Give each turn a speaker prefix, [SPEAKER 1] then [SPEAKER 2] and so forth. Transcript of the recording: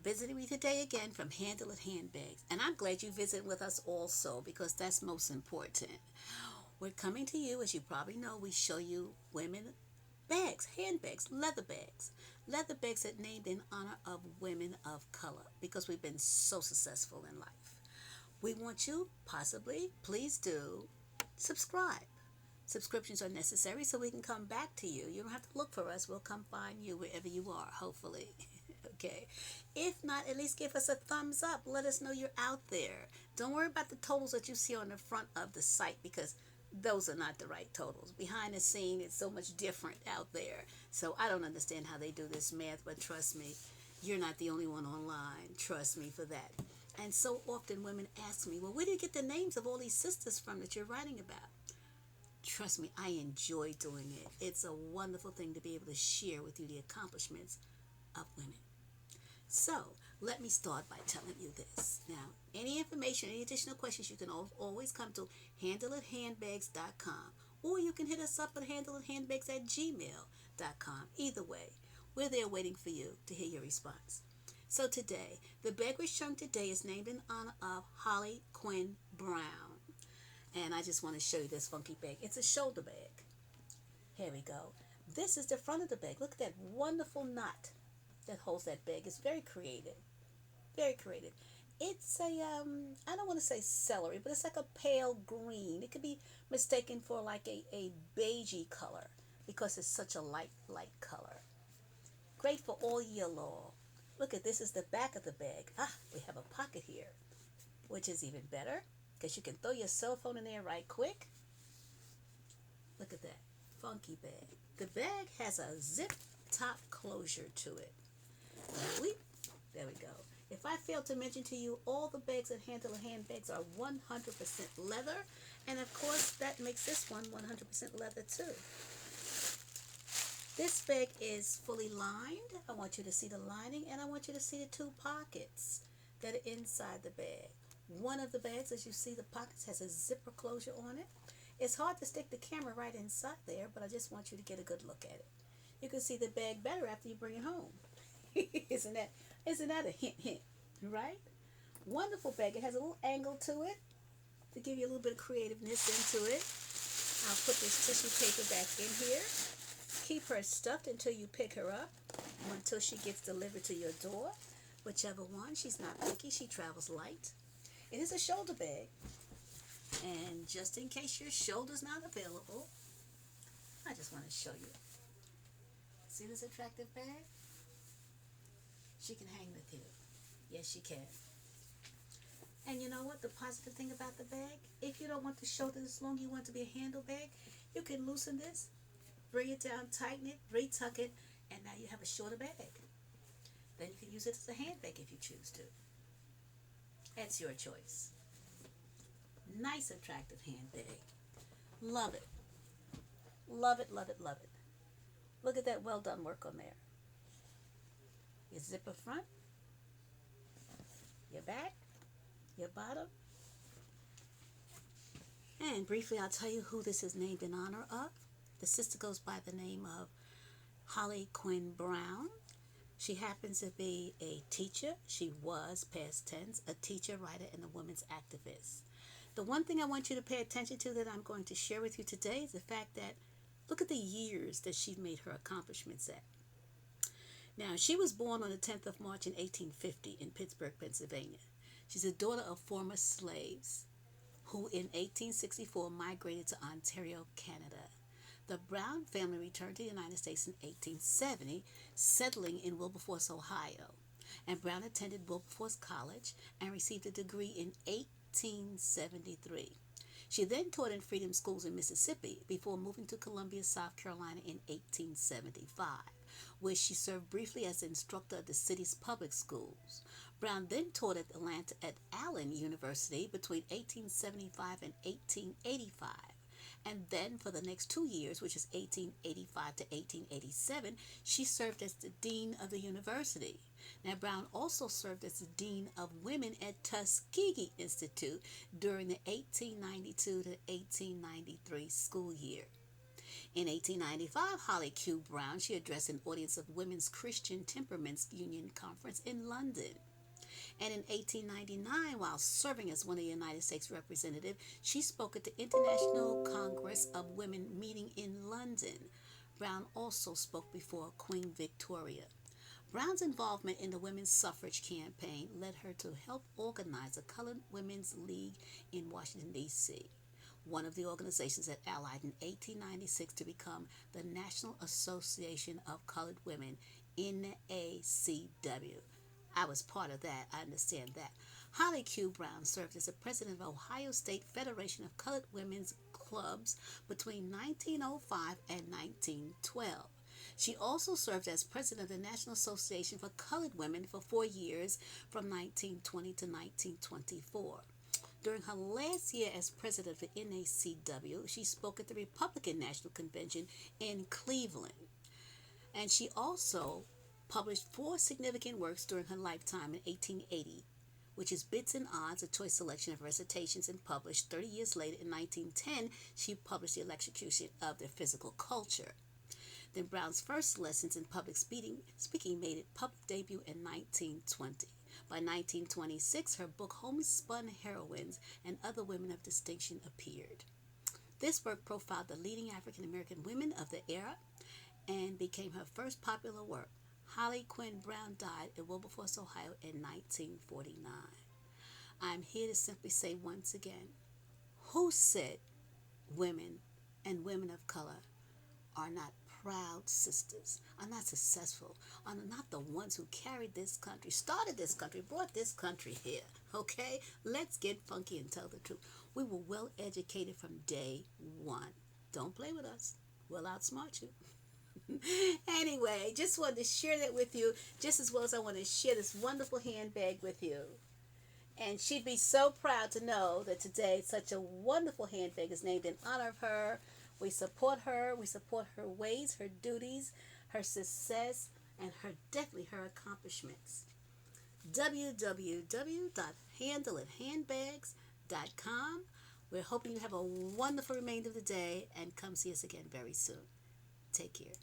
[SPEAKER 1] visiting me today again from Handle It Handbags. And I'm glad you visited with us also because that's most important. We're coming to you, as you probably know, we show you women bags, handbags, leather bags. Leather bags that named in honor of women of color because we've been so successful in life. We want you, possibly, please do, subscribe. Subscriptions are necessary so we can come back to you. You don't have to look for us. We'll come find you wherever you are, hopefully. Okay. If not, at least give us a thumbs up. Let us know you're out there. Don't worry about the totals that you see on the front of the site because those are not the right totals. Behind the scene, it's so much different out there. So I don't understand how they do this math, but trust me, you're not the only one online. Trust me for that. And so often women ask me, well, where do you get the names of all these sisters from that you're writing about? Trust me, I enjoy doing it. It's a wonderful thing to be able to share with you the accomplishments of women. So, let me start by telling you this. Now, any information, any additional questions, you can always come to handleithandbags.com or you can hit us up at handleithandbags@gmail.com. Either way, we're there waiting for you to hear your response. So today, the bag we're showing today is named in honor of Holly Quinn Brown. And I just want to show you this funky bag. It's a shoulder bag. Here we go. This is the front of the bag. Look at that wonderful knot that holds that bag. It's very creative. Very creative. It's a I don't want to say celery, but it's like a pale green. It could be mistaken for like a beigey color because it's such a light color. Great for all year long. Look at this is the back of the bag. We have a pocket here, which is even better because you can throw your cell phone in there right quick. Look at that funky bag. The bag has a zip top closure to it. There we go. If I failed to mention to you, all the bags at Handle Handbags are 100% leather. And of course, that makes this one 100% leather too. This bag is fully lined. I want you to see the lining and I want you to see the two pockets that are inside the bag. One of the bags, as you see, the pockets has a zipper closure on it. It's hard to stick the camera right inside there, but I just want you to get a good look at it. You can see the bag better after you bring it home. Isn't that a hint, right? Wonderful bag. It has a little angle to it to give you a little bit of creativeness into it. I'll put this tissue paper back in here. Keep her stuffed until you pick her up, or until she gets delivered to your door. Whichever one. She's not picky. She travels light. It is a shoulder bag. And just in case your shoulder's not available, I just want to show you. See this attractive bag? She can hang with you. Yes, she can. And you know what? The positive thing about the bag, if you don't want the shoulder this long, you want it to be a handle bag, you can loosen this, bring it down, tighten it, retuck it, and now you have a shorter bag. Then you can use it as a handbag if you choose to. That's your choice. Nice, attractive handbag. Love it. Love it, love it, love it. Look at that well done work on there. Your zipper front, your back, your bottom. And briefly, I'll tell you who this is named in honor of. The sister goes by the name of Holly Quinn Brown. She happens to be a teacher. She was, past tense, a teacher, writer, and a women's activist. The one thing I want you to pay attention to that I'm going to share with you today is the fact that look at the years that she made her accomplishments at. Now, she was born on the 10th of March in 1850 in Pittsburgh, Pennsylvania. She's a daughter of former slaves who in 1864 migrated to Ontario, Canada. The Brown family returned to the United States in 1870, settling in Wilberforce, Ohio. And Brown attended Wilberforce College and received a degree in 1873. She then taught in Freedom Schools in Mississippi before moving to Columbia, South Carolina in 1875, where she served briefly as instructor of the city's public schools. Brown then taught at Atlanta at Allen University between 1875 and 1885. And then for the next 2 years, which is 1885 to 1887, she served as the dean of the university. Now, Brown also served as the dean of women at Tuskegee Institute during the 1892 to 1893 school year. In 1895, Holly Q. Brown, she addressed an audience of Women's Christian Temperaments Union Conference in London. And in 1899, while serving as one of the United States representatives, she spoke at the International Congress of Women meeting in London. Brown also spoke before Queen Victoria. Brown's involvement in the women's suffrage campaign led her to help organize the Colored Women's League in Washington, D.C., one of the organizations that allied in 1896 to become the National Association of Colored Women, NACW. I was part of that. I understand that. Holly Q. Brown served as the president of Ohio State Federation of Colored Women's Clubs between 1905 and 1912. She also served as president of the National Association for Colored Women for 4 years from 1920 to 1924. During her last year as president of the NACW, she spoke at the Republican National Convention in Cleveland. And she also published 4 significant works during her lifetime in 1880, which is Bits and Odds, a choice selection of recitations, and published 30 years later in 1910, she published The Electrocution of Their Physical Culture. Then Brown's first lessons in public speaking made its public debut in 1920. By 1926, her book Homespun Heroines and Other Women of Distinction appeared. This work profiled the leading African American women of the era and became her first popular work. Holly Quinn Brown died in Wilberforce, Ohio in 1949. I'm here to simply say once again, who said women and women of color are not proud sisters, are not successful, are not the ones who carried this country, started this country, brought this country here, okay? Let's get funky and tell the truth. We were well educated from day one. Don't play with us. We'll outsmart you. Anyway, just wanted to share that with you, just as well as I want to share this wonderful handbag with you. And she'd be so proud to know that today such a wonderful handbag is named in honor of her. We support her. We support her ways, her duties, her success, and definitely her accomplishments. www.handleithandbags.com. We're hoping you have a wonderful remainder of the day and come see us again very soon. Take care.